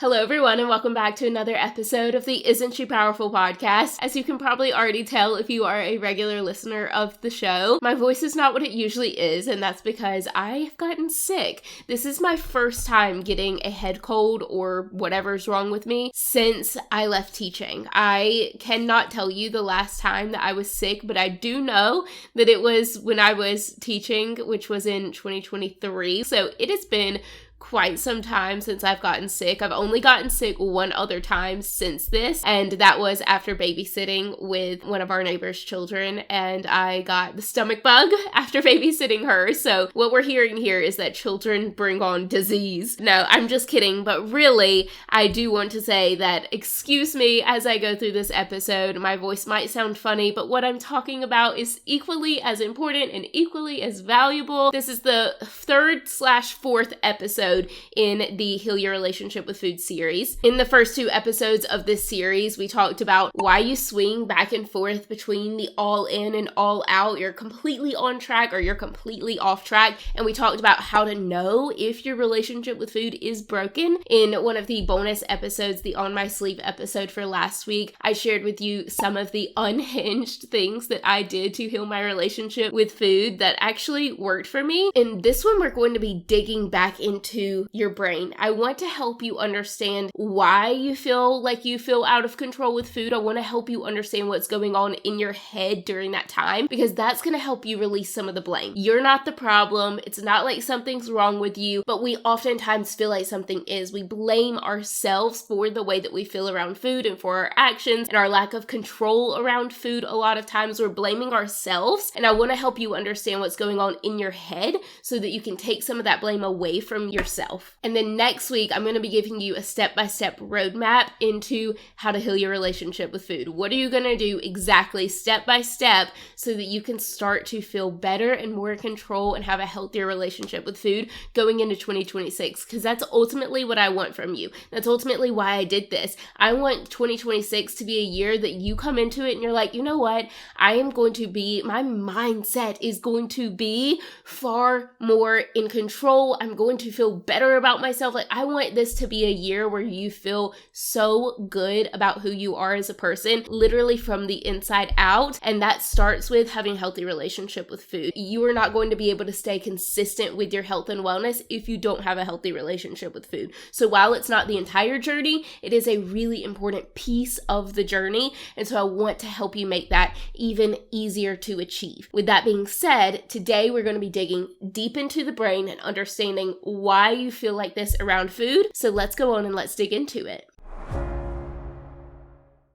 Hello everyone and welcome back to another episode of the Isn't She Powerful podcast. As you can probably already tell if you are a regular listener of the show, my voice is not what it usually is, and that's because I've gotten sick. This is my first time getting a head cold or whatever's wrong with me since I left teaching. I cannot tell you the last time that I was sick, but I do know that it was when I was teaching, which was in 2023. So it has been quite some time since I've gotten sick. I've only gotten sick one other time since this, and that was after babysitting with one of our neighbor's children, and I got the stomach bug after babysitting her. So what we're hearing here is that children bring on disease. No, I'm just kidding, but really, I do want to say that excuse me as I go through this episode. My voice might sound funny, but what I'm talking about is equally as important and equally as valuable. This is the 3rd/4th episode in the Heal Your Relationship with Food series. In the first 2 episodes of this series, we talked about why you swing back and forth between the all in and all out. You're completely on track or you're completely off track. And we talked about how to know if your relationship with food is broken. In one of the bonus episodes, the On My Sleep episode for last week, I shared with you some of the unhinged things that I did to heal my relationship with food that actually worked for me. In this one, we're going to be digging back into your brain. I want to help you understand why you feel like you feel out of control with food. I want to help you understand what's going on in your head during that time, because that's going to help you release some of the blame. You're not the problem. It's not like something's wrong with you, but we oftentimes feel like something is. We blame ourselves for the way that we feel around food and for our actions and our lack of control around food. A lot of times we're blaming ourselves, and I want to help you understand what's going on in your head so that you can take some of that blame away from yourself. And then next week, I'm going to be giving you a step-by-step roadmap into how to heal your relationship with food. What are you going to do exactly step-by-step so that you can start to feel better and more in control and have a healthier relationship with food going into 2026? Because that's ultimately what I want from you. That's ultimately why I did this. I want 2026 to be a year that you come into it and you're like, you know what? My mindset is going to be far more in control. I'm going to feel better about myself. Like, I want this to be a year where you feel so good about who you are as a person, literally from the inside out. And that starts with having a healthy relationship with food. You are not going to be able to stay consistent with your health and wellness if you don't have a healthy relationship with food. So while it's not the entire journey, it is a really important piece of the journey. And so I want to help you make that even easier to achieve. With that being said, today we're going to be digging deep into the brain and understanding why you feel like this around food. So let's go on and let's dig into it.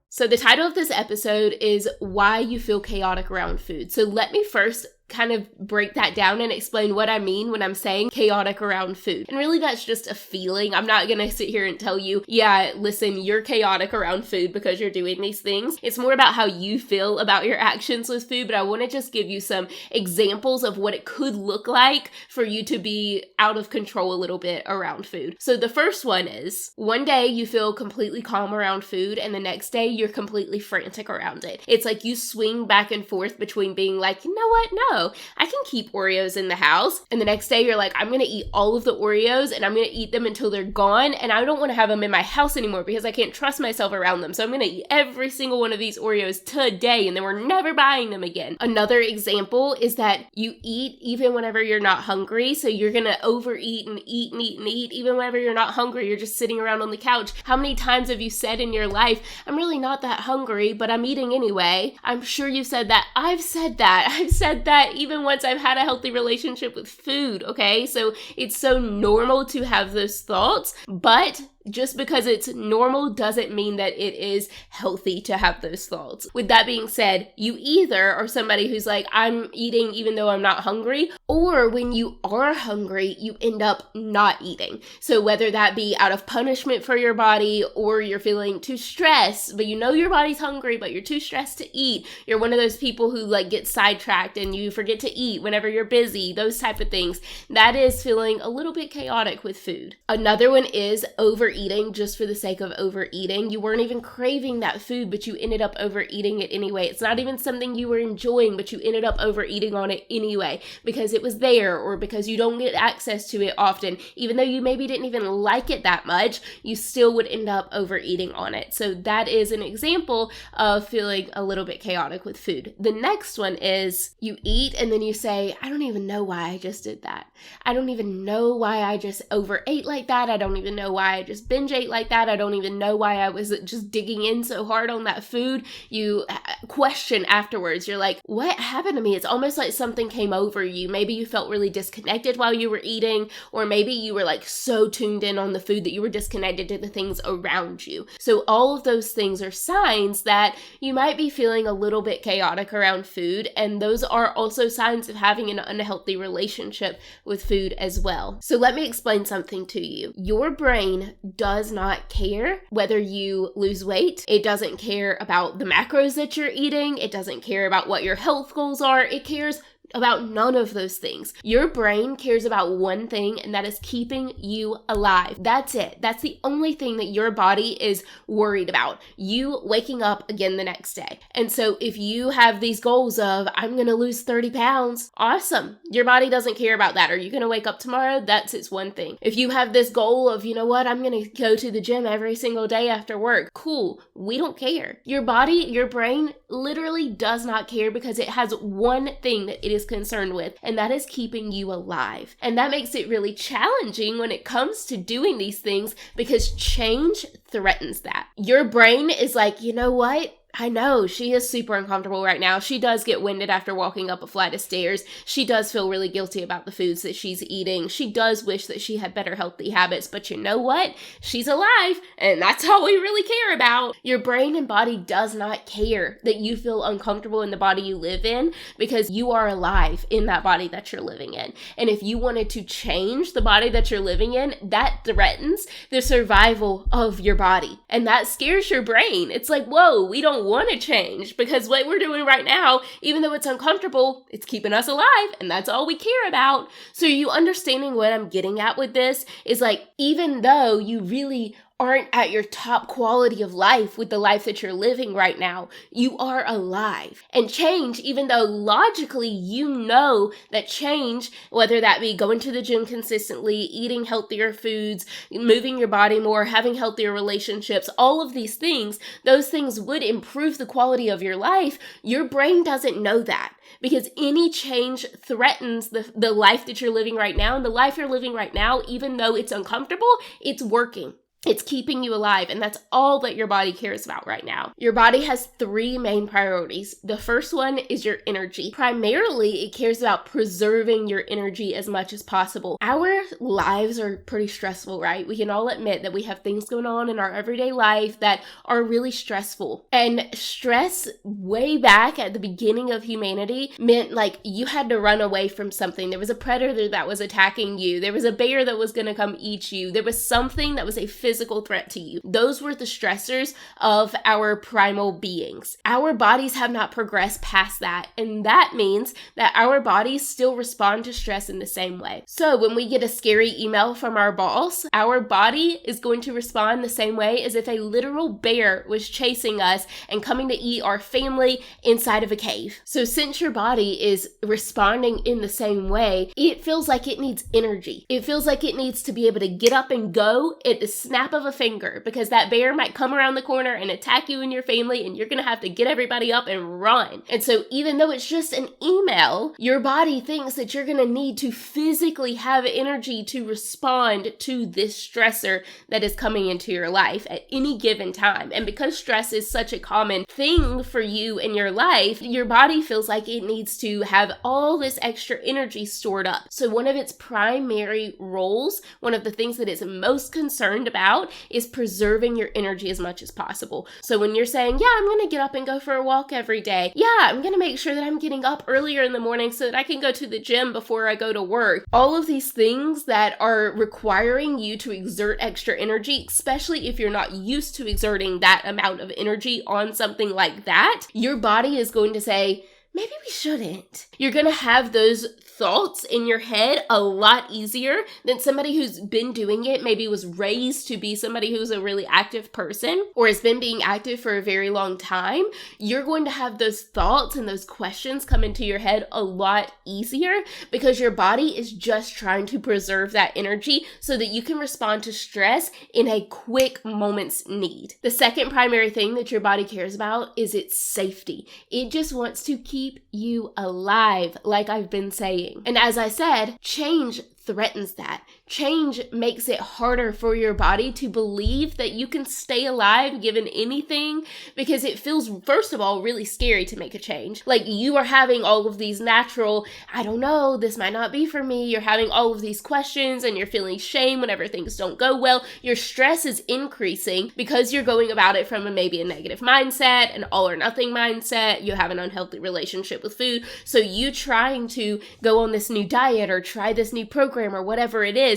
So the title of this episode is Why You Feel Chaotic Around Food. So let me first kind of break that down and explain what I mean when I'm saying chaotic around food. And really that's just a feeling. I'm not going to sit here and tell you, yeah, listen, you're chaotic around food because you're doing these things. It's more about how you feel about your actions with food, but I want to just give you some examples of what it could look like for you to be out of control a little bit around food. So the first one is, one day you feel completely calm around food and the next day you're completely frantic around it. It's like you swing back and forth between being like, you know what, no, I can keep Oreos in the house. And the next day you're like, I'm going to eat all of the Oreos and I'm going to eat them until they're gone. And I don't want to have them in my house anymore because I can't trust myself around them. So I'm going to eat every single one of these Oreos today and then we're never buying them again. Another example is that you eat even whenever you're not hungry. So you're going to overeat and eat and eat and eat. Even whenever you're not hungry, you're just sitting around on the couch. How many times have you said in your life, I'm really not that hungry, but I'm eating anyway? I'm sure you said that. I've said that even once I've had a healthy relationship with food, okay? So it's so normal to have those thoughts, but just because it's normal doesn't mean that it is healthy to have those thoughts. With that being said, you either are somebody who's like, I'm eating even though I'm not hungry, or when you are hungry, you end up not eating. So whether that be out of punishment for your body or you're feeling too stressed, but you know your body's hungry, but you're too stressed to eat. You're one of those people who like get sidetracked and you forget to eat whenever you're busy, those type of things. That is feeling a little bit chaotic with food. Another one is overeating overeating just for the sake of overeating. You weren't even craving that food, but you ended up overeating it anyway. It's not even something you were enjoying, but you ended up overeating on it anyway because it was there or because you don't get access to it often. Even though you maybe didn't even like it that much, you still would end up overeating on it. So that is an example of feeling a little bit chaotic with food. The next one is you eat and then you say, I don't even know why I just did that. I don't even know why I just overate like that. I don't even know why I just binge ate like that. I don't even know why I was just digging in so hard on that food. You question afterwards. You're like, what happened to me? It's almost like something came over you. Maybe you felt really disconnected while you were eating, or maybe you were like so tuned in on the food that you were disconnected to the things around you. So all of those things are signs that you might be feeling a little bit chaotic around food, and those are also signs of having an unhealthy relationship with food as well. So let me explain something to you. Your brain does not care whether you lose weight. It doesn't care about the macros that you're eating. It doesn't care about what your health goals are. It cares about none of those things. Your brain cares about one thing, and that is keeping you alive. That's it. That's the only thing that your body is worried about. You waking up again the next day. And so if you have these goals of, I'm going to lose 30 pounds, awesome. Your body doesn't care about that. Are you going to wake up tomorrow? That's its one thing. If you have this goal of, you know what, I'm going to go to the gym every single day after work, cool. We don't care. Your body, your brain literally does not care because it has one thing that it is concerned with, and that is keeping you alive. And that makes it really challenging when it comes to doing these things because change threatens that. Your brain is like, you know what? I know she is super uncomfortable right now. She does get winded after walking up a flight of stairs. She does feel really guilty about the foods that she's eating. She does wish that she had better healthy habits, but you know what? She's alive, and that's all we really care about. Your brain and body does not care that you feel uncomfortable in the body you live in because you are alive in that body that you're living in. And if you wanted to change the body that you're living in, that threatens the survival of your body. And that scares your brain. It's like, whoa, we don't want to change because what we're doing right now, even though it's uncomfortable, it's keeping us alive, and that's all we care about. So you understanding what I'm getting at with this is like, even though you really aren't at your top quality of life with the life that you're living right now, you are alive. And change, even though logically you know that change, whether that be going to the gym consistently, eating healthier foods, moving your body more, having healthier relationships, all of these things, those things would improve the quality of your life. Your brain doesn't know that because any change threatens the life that you're living right now. And the life you're living right now, even though it's uncomfortable, it's working. It's keeping you alive, and that's all that your body cares about right now. Your body has three main priorities. The first one is your energy. Primarily, it cares about preserving your energy as much as possible. Our lives are pretty stressful, right? We can all admit that we have things going on in our everyday life that are really stressful. And stress way back at the beginning of humanity meant like you had to run away from something. There was a predator that was attacking you. There was a bear that was going to come eat you. There was something that was a physical threat to you. Those were the stressors of our primal beings. Our bodies have not progressed past that, and that means that our bodies still respond to stress in the same way. So when we get a scary email from our boss, our body is going to respond the same way as if a literal bear was chasing us and coming to eat our family inside of a cave. So since your body is responding in the same way, it feels like it needs energy. It feels like it needs to be able to get up and go at the snap of a finger because that bear might come around the corner and attack you and your family, and you're going to have to get everybody up and run. And so even though it's just an email, your body thinks that you're going to need to physically have energy to respond to this stressor that is coming into your life at any given time. And because stress is such a common thing for you in your life, your body feels like it needs to have all this extra energy stored up. So one of its primary roles, one of the things that it's most concerned about is preserving your energy as much as possible. So when you're saying, yeah, I'm going to get up and go for a walk every day. Yeah, I'm going to make sure that I'm getting up earlier in the morning so that I can go to the gym before I go to work. All of these things that are requiring you to exert extra energy, especially if you're not used to exerting that amount of energy on something like that, your body is going to say, maybe we shouldn't. You're going to have those thoughts in your head a lot easier than somebody who's been doing it, maybe was raised to be somebody who's a really active person or has been being active for a very long time. You're going to have those thoughts and those questions come into your head a lot easier because your body is just trying to preserve that energy so that you can respond to stress in a quick moment's need. The second primary thing that your body cares about is its safety. It just wants to keep you alive, like I've been saying. And as I said, change threatens that. Change makes it harder for your body to believe that you can stay alive given anything because it feels, first of all, really scary to make a change. Like you are having all of these natural, I don't know, this might not be for me. You're having all of these questions and you're feeling shame whenever things don't go well. Your stress is increasing because you're going about it from maybe a negative mindset, an all or nothing mindset. You have an unhealthy relationship with food. So you trying to go on this new diet or try this new program or whatever it is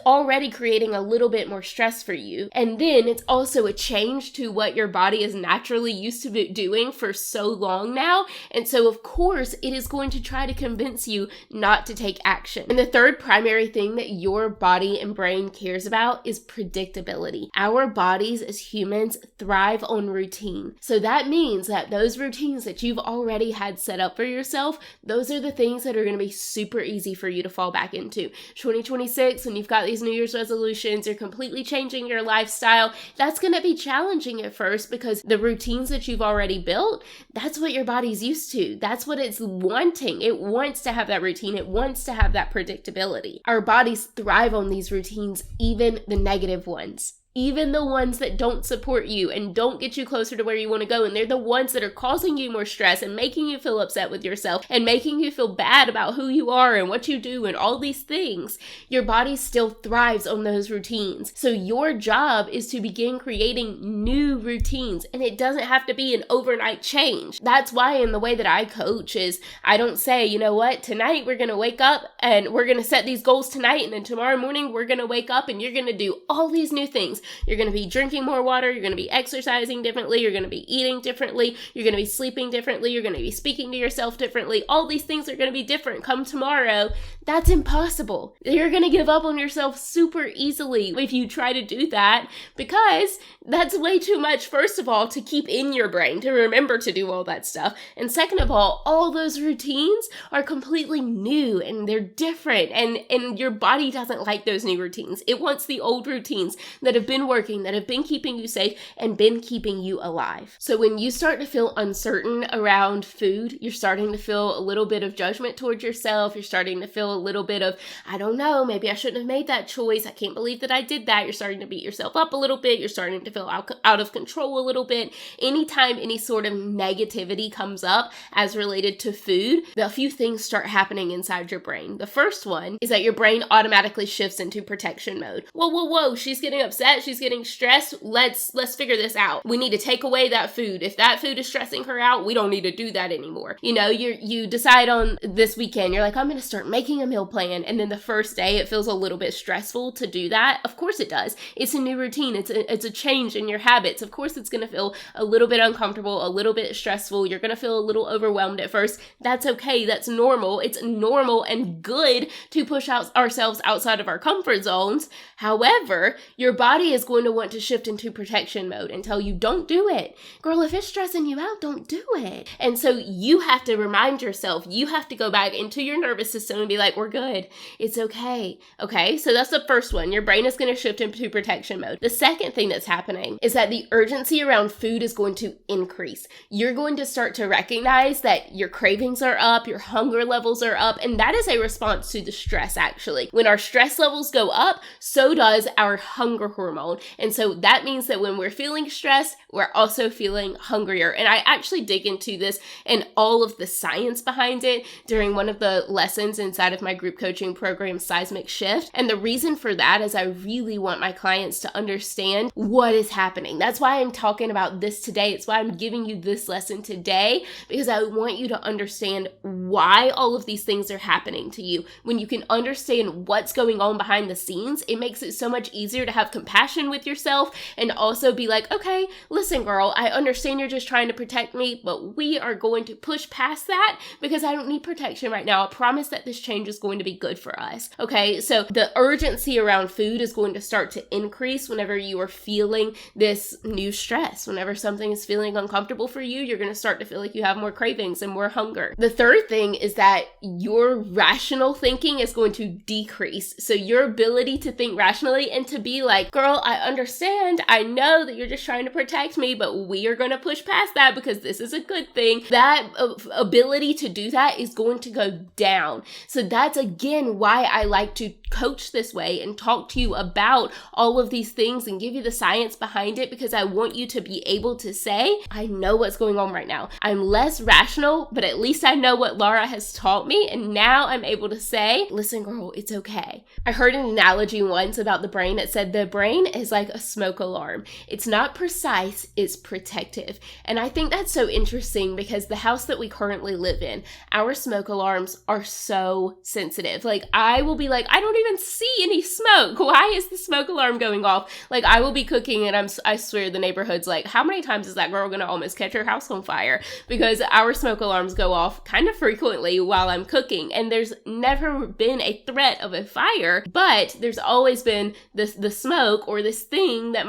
already creating a little bit more stress for you. And then it's also a change to what your body is naturally used to doing for so long now. And so of course it is going to try to convince you not to take action. And the third primary thing that your body and brain cares about is predictability. Our bodies as humans thrive on routine. So that means that those routines that you've already had set up for yourself, those are the things that are going to be super easy for you to fall back into. 2026, when you've got these New Year's resolutions, you're completely changing your lifestyle, that's going to be challenging at first because the routines that you've already built, that's what your body's used to. That's what it's wanting. It wants to have that routine. It wants to have that predictability. Our bodies thrive on these routines, even the negative ones. Even the ones that don't support you and don't get you closer to where you want to go. And they're the ones that are causing you more stress and making you feel upset with yourself and making you feel bad about who you are and what you do and all these things. Your body still thrives on those routines. So your job is to begin creating new routines. And it doesn't have to be an overnight change. That's why in the way that I coach is I don't say, you know what, tonight we're going to wake up and we're going to set these goals tonight. And then tomorrow morning we're going to wake up and you're going to do all these new things. You're going to be drinking more water. You're going to be exercising differently. You're going to be eating differently. You're going to be sleeping differently. You're going to be speaking to yourself differently. All these things are going to be different come tomorrow. That's impossible. You're going to give up on yourself super easily if you try to do that because that's way too much, first of all, to keep in your brain, to remember to do all that stuff. And second of all those routines are completely new and they're different and your body doesn't like those new routines. It wants the old routines that have been working, that have been keeping you safe and been keeping you alive. So when you start to feel uncertain around food, you're starting to feel a little bit of judgment towards yourself. You're starting to feel a little bit of, I don't know, maybe I shouldn't have made that choice. I can't believe that I did that. You're starting to beat yourself up a little bit. You're starting to feel out of control a little bit. Anytime any sort of negativity comes up as related to food, a few things start happening inside your brain. The first one is that your brain automatically shifts into protection mode. Whoa, she's getting upset. She's getting stressed. Let's figure this out. We need to take away that food. If that food is stressing her out, we don't need to do that anymore. You know, you decide on this weekend, you're like, I'm going to start making a meal plan. And then the first day it feels a little bit stressful to do that. Of course it does. It's a new routine. It's a change in your habits. Of course it's going to feel a little bit uncomfortable, a little bit stressful. You're going to feel a little overwhelmed at first. That's okay. That's normal. It's normal and good to push ourselves outside of our comfort zones. However, your body is going to want to shift into protection mode and tell you, don't do it. Girl, if it's stressing you out, don't do it. And so you have to remind yourself, you have to go back into your nervous system and be like, we're good. It's okay. Okay, so that's the first one. Your brain is going to shift into protection mode. The second thing that's happening is that the urgency around food is going to increase. You're going to start to recognize that your cravings are up, your hunger levels are up, and that is a response to the stress, actually. When our stress levels go up, so does our hunger hormone. And so that means that when we're feeling stressed, we're also feeling hungrier. And I actually dig into this and all of the science behind it during one of the lessons inside of my group coaching program, Seismic Shift. And the reason for that is I really want my clients to understand what is happening. That's why I'm talking about this today. It's why I'm giving you this lesson today, because I want you to understand why all of these things are happening to you. When you can understand what's going on behind the scenes, it makes it so much easier to have compassion compassion with yourself and also be like, okay, listen, girl, I understand you're just trying to protect me, but we are going to push past that because I don't need protection right now. I promise that this change is going to be good for us. Okay, so the urgency around food is going to start to increase whenever you are feeling this new stress. Whenever something is feeling uncomfortable for you, you're going to start to feel like you have more cravings and more hunger. The third thing is that your rational thinking is going to decrease. So your ability to think rationally and to be like, girl, I understand. I know that you're just trying to protect me, but we are going to push past that because this is a good thing. That ability to do that is going to go down. So that's again why I like to coach this way and talk to you about all of these things and give you the science behind it, because I want you to be able to say, I know what's going on right now. I'm less rational, but at least I know what Laura has taught me, and now I'm able to say, listen, girl, it's okay. I heard an analogy once about the brain that said the brain is like a smoke alarm. It's not precise, it's protective. And I think that's so interesting because the house that we currently live in, our smoke alarms are so sensitive. Like, I will be like, I don't even see any smoke. Why is the smoke alarm going off? Like, I will be cooking and I swear the neighborhood's like, how many times is that girl gonna almost catch her house on fire? Because our smoke alarms go off kind of frequently while I'm cooking, and there's never been a threat of a fire, but there's always been the smoke or this thing that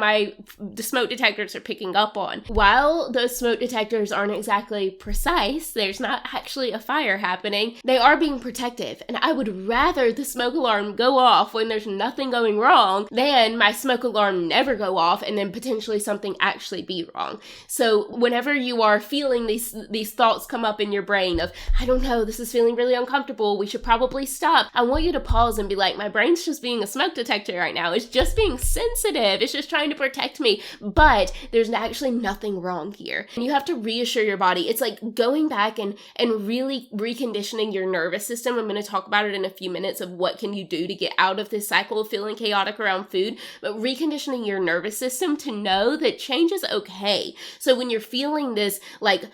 the smoke detectors are picking up on. While those smoke detectors aren't exactly precise, there's not actually a fire happening, they are being protective. And I would rather the smoke alarm go off when there's nothing going wrong than my smoke alarm never go off and then potentially something actually be wrong. So whenever you are feeling these thoughts come up in your brain of, I don't know, this is feeling really uncomfortable, we should probably stop, I want you to pause and be like, my brain's just being a smoke detector right now. It's just being sensitive. It's just trying to protect me, but there's actually nothing wrong here. And you have to reassure your body. It's like going back and really reconditioning your nervous system. I'm going to talk about it in a few minutes of what can you do to get out of this cycle of feeling chaotic around food, but reconditioning your nervous system to know that change is okay. So when you're feeling this, like,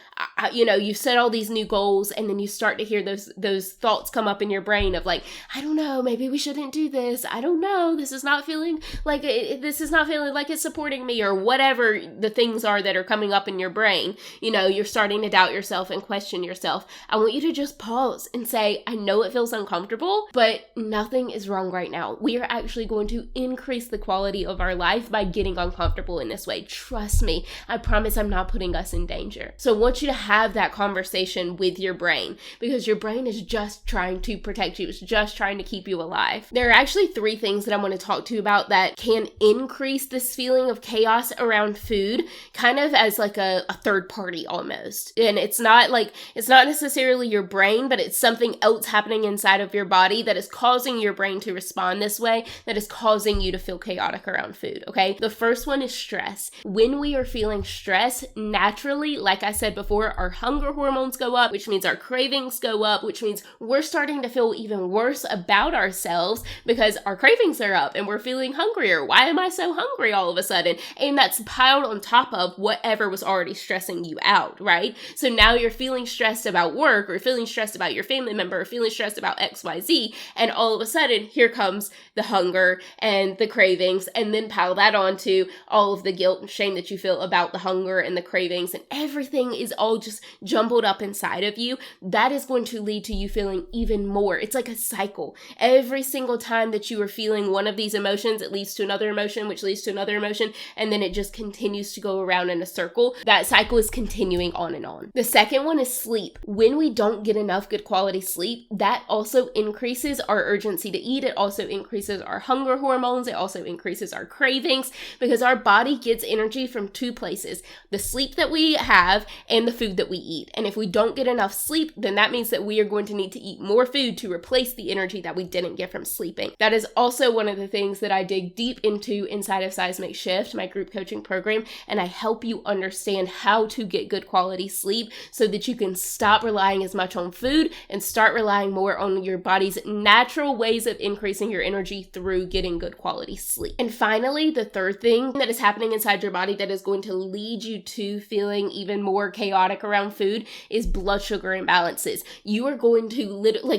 you set all these new goals and then you start to hear those thoughts come up in your brain of like, I don't know, maybe we shouldn't do this. I don't know. This is not feeling like it's supporting me, or whatever the things are that are coming up in your brain. You're starting to doubt yourself and question yourself. I want you to just pause and say, I know it feels uncomfortable, but nothing is wrong right now. We are actually going to increase the quality of our life by getting uncomfortable in this way. Trust me. I promise I'm not putting us in danger. So I want you to have that conversation with your brain, because your brain is just trying to protect you. It's just trying to keep you alive. There are actually 3 things that I want to talk to you about that can increase this feeling of chaos around food, kind of as like a third party almost. And it's not necessarily your brain, but it's something else happening inside of your body that is causing your brain to respond this way, that is causing you to feel chaotic around food, okay? The first one is stress. When we are feeling stress, naturally, like I said before, our hunger hormones go up, which means our cravings go up, which means we're starting to feel even worse about ourselves because our cravings are up and we're feeling hungrier. Why am I so hungry all of a sudden? And that's piled on top of whatever was already stressing you out, right? So now you're feeling stressed about work, or feeling stressed about your family member, or feeling stressed about XYZ, and all of a sudden here comes the hunger and the cravings, and then pile that onto all of the guilt and shame that you feel about the hunger and the cravings, and everything is all just jumbled up inside of you. That is going to lead to you feeling even more. It's like a cycle. Every single time that you are feeling one of these emotions, it leads to another emotion, which leads to another emotion, and then it just continues to go around in a circle. That cycle is continuing on and on. The second one is sleep. When we don't get enough good quality sleep, that also increases our urgency to eat. It also increases our hunger hormones. It also increases our cravings, because our body gets energy from 2 places: the sleep that we have and the food that we eat. And if we don't get enough sleep, then that means that we are going to need to eat more food to replace the energy that we didn't get from sleeping. That is also one of the things that I dig deep into inside of Seismic Shift, my group coaching program, and I help you understand how to get good quality sleep so that you can stop relying as much on food and start relying more on your body's natural ways of increasing your energy through getting good quality sleep. And finally, the third thing that is happening inside your body that is going to lead you to feeling even more chaotic around food is blood sugar imbalances. You are going to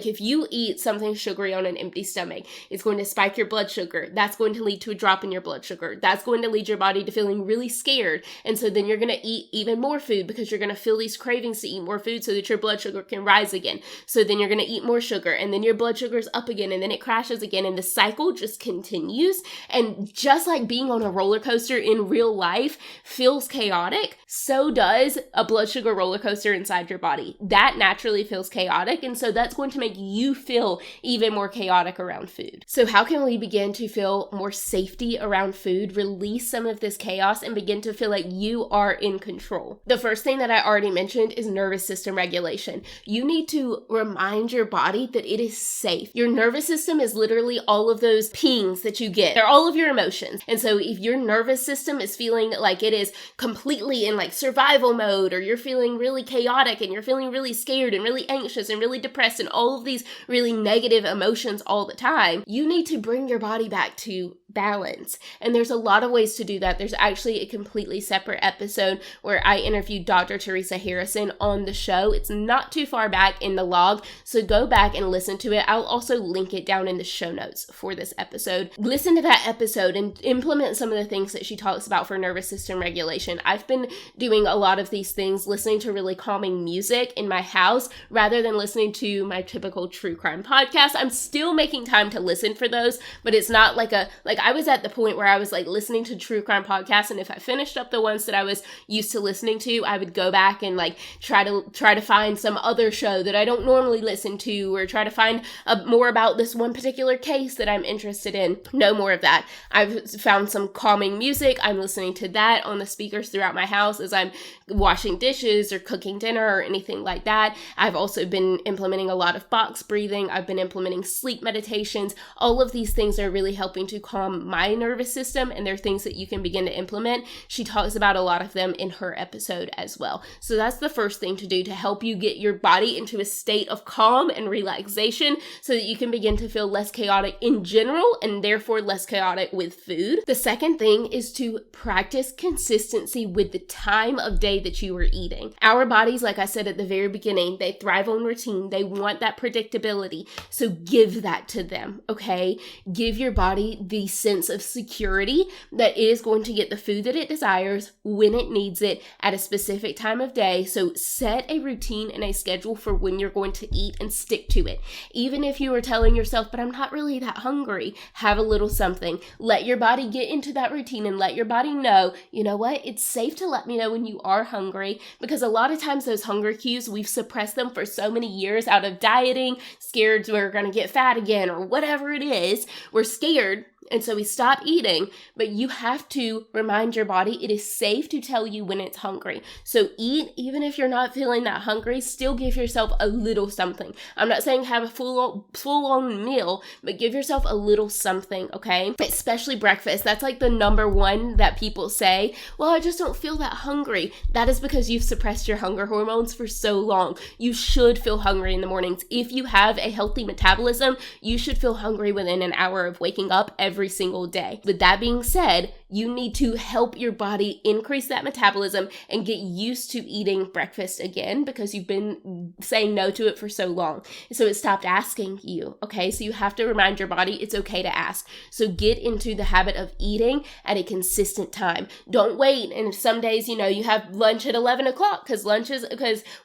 if you eat something sugary on an empty stomach, it's going to spike your blood sugar. That's going to lead to a drop in your blood sugar. That's going to lead your body to feeling really scared. And so then you're going to eat even more food because you're going to feel these cravings to eat more food so that your blood sugar can rise again. So then you're going to eat more sugar, and then your blood sugar is up again, and then it crashes again, and the cycle just continues. And just like being on a roller coaster in real life feels chaotic, so does a blood sugar roller coaster inside your body. That naturally feels chaotic, and so that's going to make you feel even more chaotic around food. So how can we begin to feel more safety around food, release some of this chaos, and begin to feel like you are in control? The first thing that I already mentioned is nervous system regulation. You need to remind your body that it is safe. Your nervous system is literally all of those pings that you get. They're all of your emotions. And so if your nervous system is feeling like it is completely in like survival mode, or you're feeling really chaotic and you're feeling really scared and really anxious and really depressed and all of these really negative emotions all the time, you need to bring your body back to balance. And there's a lot of ways to do that. There's actually a completely separate episode where I interviewed Dr. Teresa Harrison on the show. It's not too far back in the log, so go back and listen to it. I'll also link it down in the show notes for this episode. Listen to that episode and implement some of the things that she talks about for nervous system regulation. I've been doing a lot of these things, listening to really calming music in my house rather than listening to my typical true crime podcast. I'm still making time to listen for those, but it's not like I was at the point where I was like listening to true crime podcasts, and if I finished up the ones that I was used to listening to, I would go back and like try to find some other show that I don't normally listen to, or try to find more about this one particular case that I'm interested in. No more of that. I've found some calming music. I'm listening to that on the speakers throughout my house as I'm washing dishes or cooking dinner or anything like that. I've also been implementing a lot of box breathing. I've been implementing sleep meditations. All of these things are really helping to calm my nervous system, and they're things that you can begin to implement. She talks about a lot of them in her episode as well. So that's the first thing to do to help you get your body into a state of calm and relaxation so that you can begin to feel less chaotic in general, and therefore less chaotic with food. The second thing is to practice consistency with the time of day that you are eating. Our bodies, like I said at the very beginning, they thrive on routine. They want that predictability. So give that to them, okay? Give your body the sense of security that it is going to get the food that it desires when it needs it at a specific time of day. So set a routine and a schedule for when you're going to eat and stick to it. Even if you are telling yourself, but I'm not really that hungry, have a little something. Let your body get into that routine and let your body know, you know what, it's safe to let me know when you are hungry, because a lot of times those hunger cues, we've suppressed them for so many years out of dieting, scared we're going to get fat again or whatever it is. We're scared. And so we stop eating, but you have to remind your body it is safe to tell you when it's hungry. So eat, even if you're not feeling that hungry, still give yourself a little something. I'm not saying have a full-on meal, but give yourself a little something, okay? Especially breakfast. That's like the number one that people say, well, I just don't feel that hungry. That is because you've suppressed your hunger hormones for so long. You should feel hungry in the mornings. If you have a healthy metabolism, you should feel hungry within an hour of waking up every single day. With that being said, you need to help your body increase that metabolism and get used to eating breakfast again because you've been saying no to it for so long. So it stopped asking you, okay? So you have to remind your body it's okay to ask. So get into the habit of eating at a consistent time. Don't wait. And some days, you have lunch at 11 o'clock because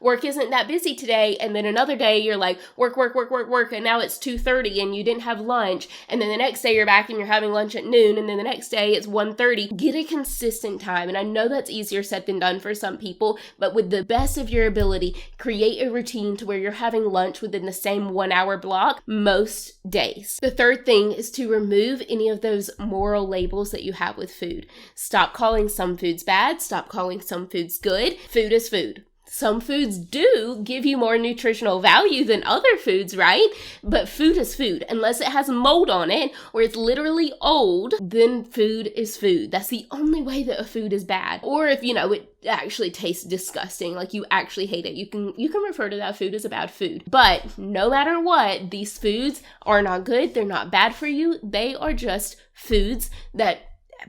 work isn't that busy today. And then another day you're like, work. And now it's 2:30 and you didn't have lunch. And then the next day you're back and you're having lunch at noon. And then the next day it's 1:30. Get a consistent time. And I know that's easier said than done for some people, but with the best of your ability, create a routine to where you're having lunch within the same 1 hour block most days. The third thing is to remove any of those moral labels that you have with food. Stop calling some foods bad. Stop calling some foods good. Food is food. Some foods do give you more nutritional value than other foods, right? But food is food. Unless it has mold on it or it's literally old, then food is food. That's the only way that a food is bad. Or if, it actually tastes disgusting, like you actually hate it, you can refer to that food as a bad food. But no matter what, these foods are not good. They're not bad for you. They are just foods that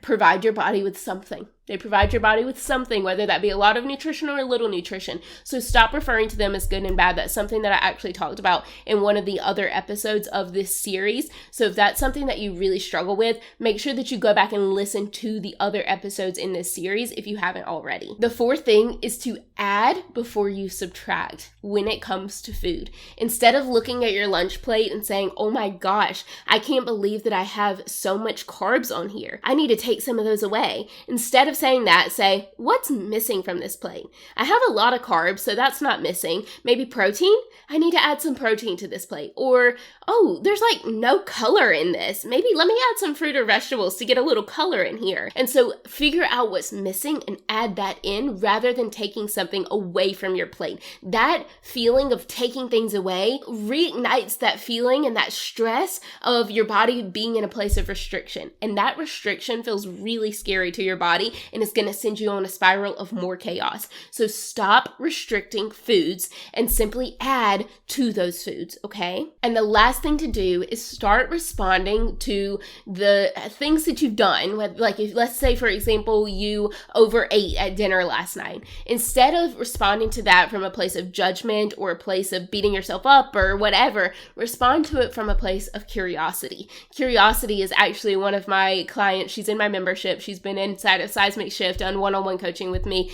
provide your body with something. They provide your body with something, whether that be a lot of nutrition or a little nutrition. So stop referring to them as good and bad. That's something that I actually talked about in one of the other episodes of this series. So if that's something that you really struggle with, make sure that you go back and listen to the other episodes in this series if you haven't already. The fourth thing is to add before you subtract when it comes to food. Instead of looking at your lunch plate and saying, oh my gosh, I can't believe that I have so much carbs on here. I need to take some of those away. Instead of saying that, say, what's missing from this plate? I have a lot of carbs, so that's not missing. Maybe protein? I need to add some protein to this plate. Or, oh, there's like no color in this. Maybe let me add some fruit or vegetables to get a little color in here. And so figure out what's missing and add that in rather than taking something away from your plate. That feeling of taking things away reignites that feeling and that stress of your body being in a place of restriction. And that restriction feels really scary to your body, and it's going to send you on a spiral of more chaos. So stop restricting foods and simply add to those foods, okay? And the last thing to do is start responding to the things that you've done. Like, if, let's say, for example, you overate at dinner last night. Instead of responding to that from a place of judgment or a place of beating yourself up or whatever, respond to it from a place of curiosity. Curiosity is actually one of my clients. She's in my membership. She's been inside of Seismic Shift, done one-on-one coaching with me.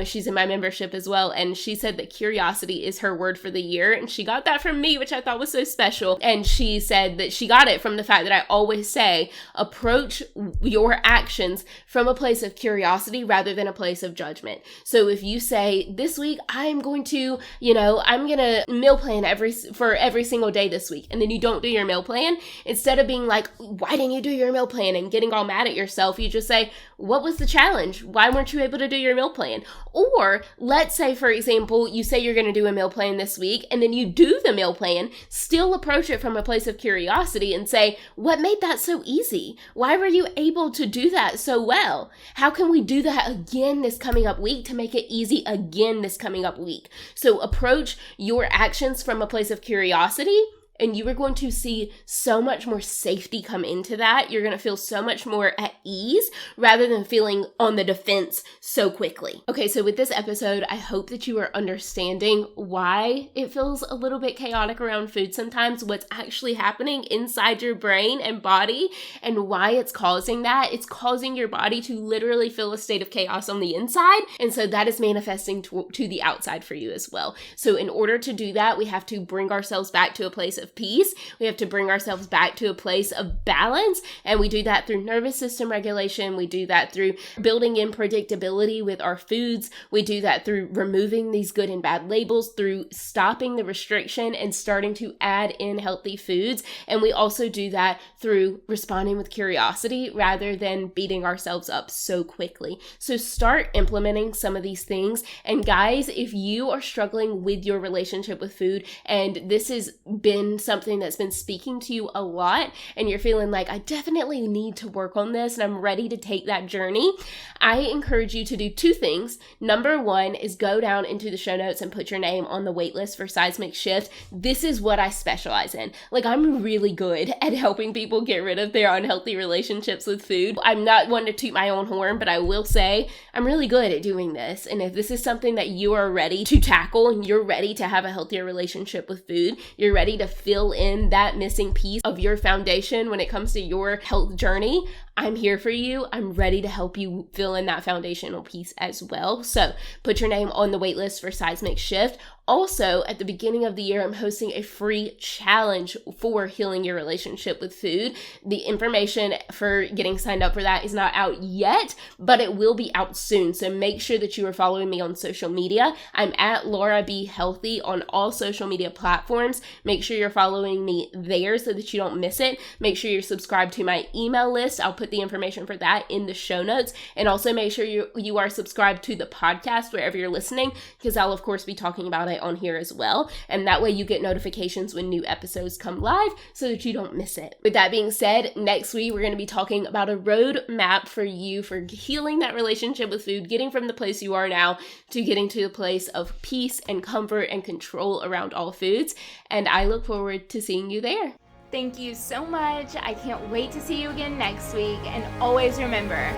She's in my membership as well. And she said that curiosity is her word for the year. And she got that from me, which I thought was so special. And she said that she got it from the fact that I always say, approach your actions from a place of curiosity rather than a place of judgment. So if you say, this week, I'm going to, I'm going to meal plan for every single day this week. And then you don't do your meal plan, instead of being like, why didn't you do your meal plan and getting all mad at yourself, you just say, what was the challenge? Why weren't you able to do your meal plan? Or let's say, for example, you say you're going to do a meal plan this week and then you do the meal plan, still approach it from a place of curiosity and say, what made that so easy? Why were you able to do that so well? How can we do that again this coming up week to make it easy again this coming up week? So approach your actions from a place of curiosity, and you are going to see so much more safety come into that. You're going to feel so much more at ease rather than feeling on the defense so quickly. Okay, so with this episode, I hope that you are understanding why it feels a little bit chaotic around food sometimes, what's actually happening inside your brain and body, and why it's causing that. It's causing your body to literally feel a state of chaos on the inside, and so that is manifesting to the outside for you as well. So in order to do that, we have to bring ourselves back to a place of peace. We have to bring ourselves back to a place of balance, and we do that through nervous system regulation. We do that through building in predictability with our foods. We do that through removing these good and bad labels, through stopping the restriction and starting to add in healthy foods. And we also do that through responding with curiosity rather than beating ourselves up so quickly. So start implementing some of these things. And guys, if you are struggling with your relationship with food and this has been something that's been speaking to you a lot and you're feeling like, I definitely need to work on this and I'm ready to take that journey, I encourage you to do two things. Number one is go down into the show notes and put your name on the waitlist for Seismic Shift. This is what I specialize in. Like, I'm really good at helping people get rid of their unhealthy relationships with food. I'm not one to toot my own horn, but I will say I'm really good at doing this. And if this is something that you are ready to tackle and you're ready to have a healthier relationship with food, you're ready to fill in that missing piece of your foundation when it comes to your health journey, I'm here for you. I'm ready to help you fill in that foundational piece as well. So put your name on the waitlist for Seismic Shift. Also, at the beginning of the year, I'm hosting a free challenge for healing your relationship with food. The information for getting signed up for that is not out yet, but it will be out soon. So make sure that you are following me on social media. I'm at Laura B Healthy on all social media platforms. Make sure you're following me there so that you don't miss it. Make sure you're subscribed to my email list. I'll put put the information for that in the show notes. And also make sure you are subscribed to the podcast wherever you're listening, because I'll of course be talking about it on here as well. And that way you get notifications when new episodes come live so that you don't miss it. With that being said, next week we're going to be talking about a roadmap for you for healing that relationship with food, getting from the place you are now to getting to the place of peace and comfort and control around all foods. And I look forward to seeing you there. Thank you so much. I can't wait to see you again next week. And always remember,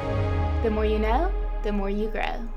the more you know, the more you grow.